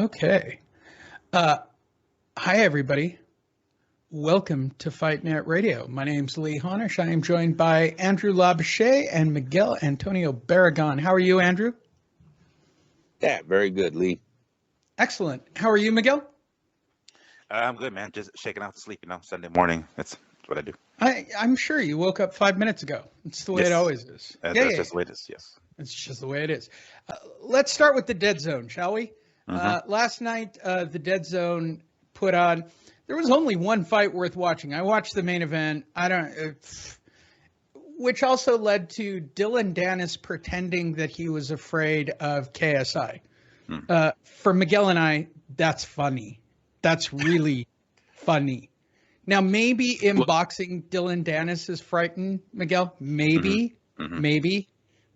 Okay. Uh, Hi, everybody. Welcome to Fight Net Radio. My name's Lee Honish. I am joined by Andrew Labouche and Miguel Antonio Barragan. How are you, Andrew? Yeah, very good, Lee. Excellent. How are you, Miguel? I'm good, man. Just shaking out the sleep, Sunday morning. That's what I do. I'm sure you woke up 5 minutes ago. It's the way it Yes. always is. That's just the way it is, yes. It's just the way it is. Let's start with the Dead Zone, shall we? Last night, the Dead Zone put on. There was only one fight worth watching. I watched the main event. Which also led to Dylan Dennis pretending that he was afraid of KSI. For Miguel and I, that's funny. That's really funny. Now, maybe in boxing, Dylan Dennis is frightened, Miguel. Maybe.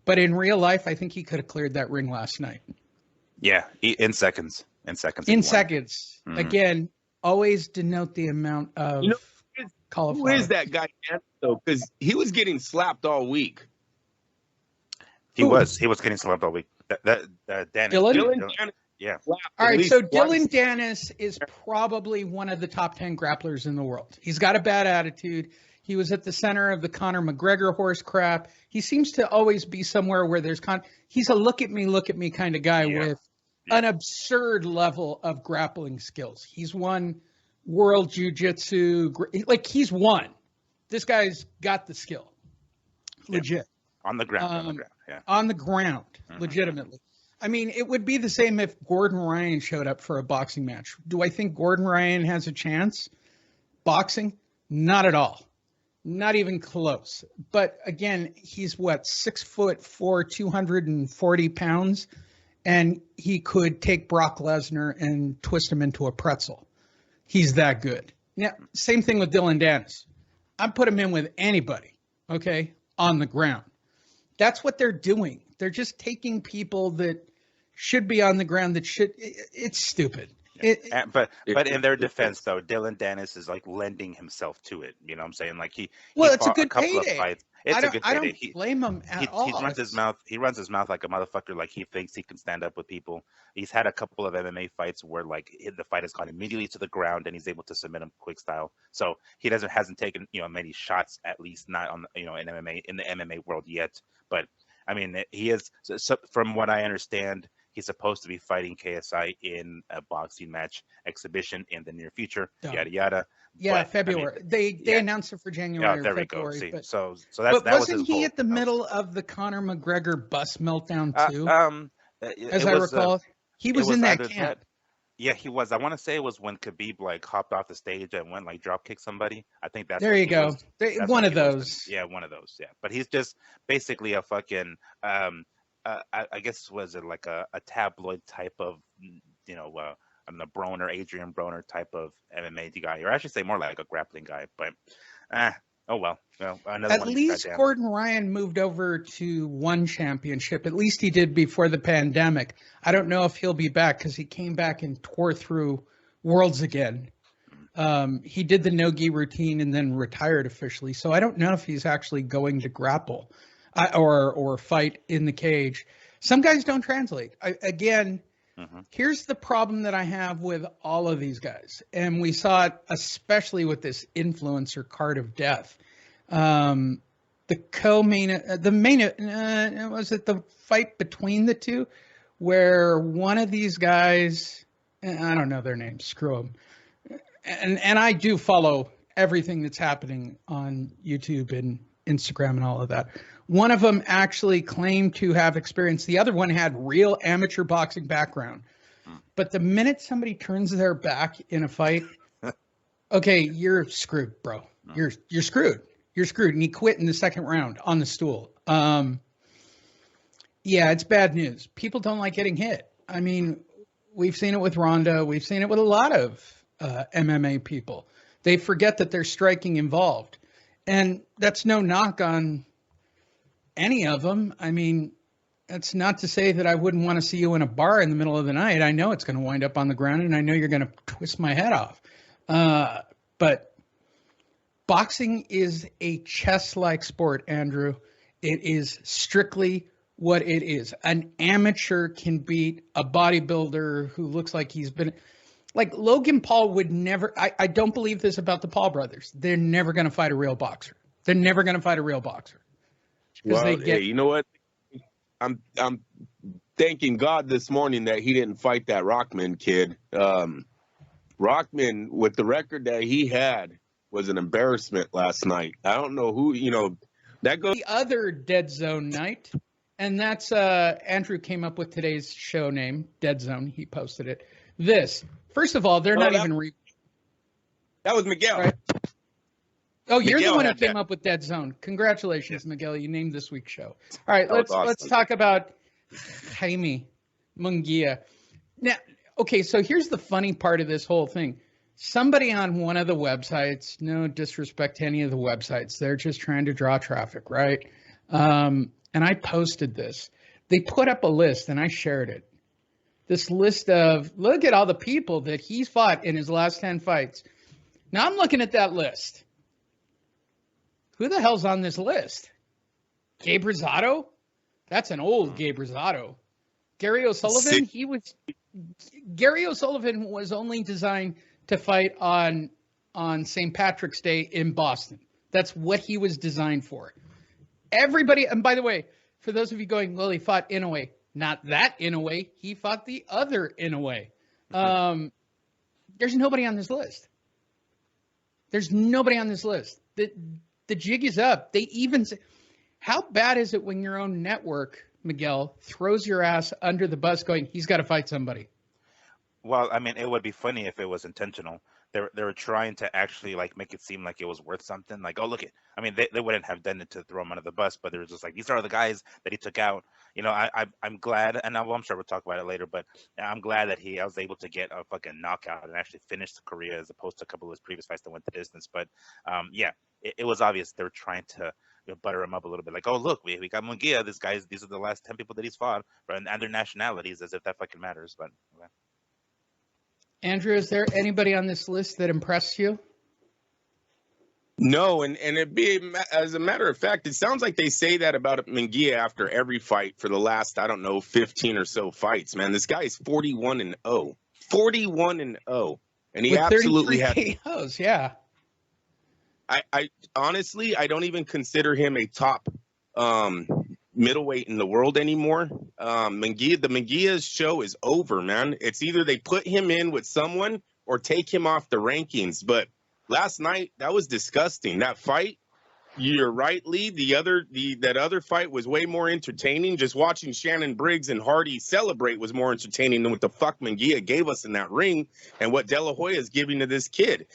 But in real life, I think he could have cleared that ring last night. Yeah, in seconds. Again, always denote the amount of cauliflower. Who is that guy, though? Because he was getting slapped all week. He was getting slapped all week. Dennis. Dylan Dennis. Yeah. All right, so Dylan Dennis is probably one of the top 10 grapplers in the world. He's got a bad attitude. He was at the center of the Conor McGregor horse crap. He seems to always be somewhere where there's he's a look at me kind of guy with an absurd level of grappling skills. He's won world jiu-jitsu. He's won. This guy's got the skill. Legit. On the ground. On the ground, legitimately. I mean, it would be the same if Gordon Ryan showed up for a boxing match. Do I think Gordon Ryan has a chance? Boxing? Not at all. Not even close. But again, he's 6'4", 240 pounds, and he could take Brock Lesnar and twist him into a pretzel. He's that good. Now, same thing with Dylan Dennis. I'd put him in with anybody, okay, on the ground. That's what they're doing. They're just taking people that should be on the ground it's stupid. But in their defense, though, Dylan Dennis is lending himself to it. You know what I'm saying? It's a good payday. It's a good payday. I don't blame him at all. He runs his mouth. He runs his mouth like a motherfucker. Like he thinks he can stand up with people. He's had a couple of MMA fights where the fight has gone immediately to the ground and he's able to submit him quick style. So he hasn't taken many shots, at least not on in the MMA world yet. But I mean, he is. So from what I understand, he's supposed to be fighting KSI in a boxing match exhibition in the near future. Yada yada. Yeah, but, February. They announced it for January. There or February, we go. See, so that but that wasn't was he at the middle of the Conor McGregor bus meltdown too? As I recall, he was in that camp. Yeah, he was. I want to say it was when Khabib hopped off the stage and went drop kicked somebody. I think that's there. You go. One of those. Yeah, one of those. Yeah, but he's just basically a fucking. I guess was it a tabloid type of a Broner, Adrian Broner type of MMA guy, or I should say more like a grappling guy. But oh well. At least Gordon Ryan moved over to one championship. At least he did before the pandemic. I don't know if he'll be back because he came back and tore through worlds again. He did the no-gi routine and then retired officially. So I don't know if he's actually going to grapple or fight in the cage. Some guys don't translate. Here's the problem that I have with all of these guys. And we saw it especially with this influencer card of death. The fight between the two where one of these guys, I don't know their names, screw them. And I do follow everything that's happening on YouTube and Instagram and all of that. One of them actually claimed to have experience. The other one had real amateur boxing background. But the minute somebody turns their back in a fight, okay, you're screwed, bro. You're screwed. You're screwed. And he quit in the second round on the stool. Yeah, it's bad news. People don't like getting hit. I mean, we've seen it with Ronda. We've seen it with a lot of MMA people. They forget that there's striking involved. And that's no knock on any of them. I mean, that's not to say that I wouldn't want to see you in a bar in the middle of the night. I know it's going to wind up on the ground, and I know you're going to twist my head off. But boxing is a chess-like sport, Andrew. It is strictly what it is. An amateur can beat a bodybuilder who looks like he's been like Logan Paul would never. I don't believe this about the Paul brothers. They're never going to fight a real boxer. They're never going to fight a real boxer. Well, hey, you know what? I'm thanking God this morning that he didn't fight that Rockman kid. Rockman, with the record that he had, was an embarrassment last night. I don't know who, that goes. The other Dead Zone night, and that's Andrew came up with today's show name, Dead Zone. He posted it. First of all, they're not even. That was Miguel. Right? Oh, you're Miguel the one who had came that. up with Dead Zone. Congratulations, Miguel. You named this week's show. All right, let's awesome. talk about Jaime Munguía. Now, okay, so here's the funny part of this whole thing. Somebody on one of the websites, no disrespect to any of the websites, they're just trying to draw traffic, right? And I posted this. They put up a list, and I shared it. This list of, look at all the people that he's fought in his last 10 fights. Now I'm looking at that list. Who the hell's on this list? Gabe Rosado? That's an old Gabe Rosado. Gary O'Sullivan? Gary O'Sullivan was only designed to fight on St. Patrick's Day in Boston. That's what he was designed for. Everybody, and by the way, for those of you going, well, he fought Inoue. Not that Inoue. He fought the other Inoue. There's nobody on this list. There's nobody on this list. The jig is up. They even say, how bad is it when your own network, Miguel, throws your ass under the bus going, he's got to fight somebody? Well, I mean, it would be funny if it was intentional. They were trying to actually like make it seem like it was worth something. Like, oh, look it. I mean, they wouldn't have done it to throw him under the bus, but they were just like, these are the guys that he took out. I'm glad, and I'm sure we'll talk about it later, but I'm glad that I was able to get a fucking knockout and actually finish the career as opposed to a couple of his previous fights that went the distance. But yeah, it was obvious they were trying to butter him up a little bit. Like, oh, look, we got Munguía. These are the last 10 people that he's fought, and their nationalities, as if that fucking matters. But okay. Andrew, is there anybody on this list that impressed you? No, and as a matter of fact, it sounds like they say that about Munguía after every fight for the last, 15 or so fights, man. This guy is 41-0. 41-0. And he with absolutely had KOs, yeah. I honestly, I don't even consider him a top middleweight in the world anymore. The Munguia's show is over, man. It's either they put him in with someone or take him off the rankings. But last night, that was disgusting. That fight, you're right, Lee. That other fight was way more entertaining. Just watching Shannon Briggs and Hardy celebrate was more entertaining than what the fuck Munguía gave us in that ring and what De La Hoya is giving to this kid.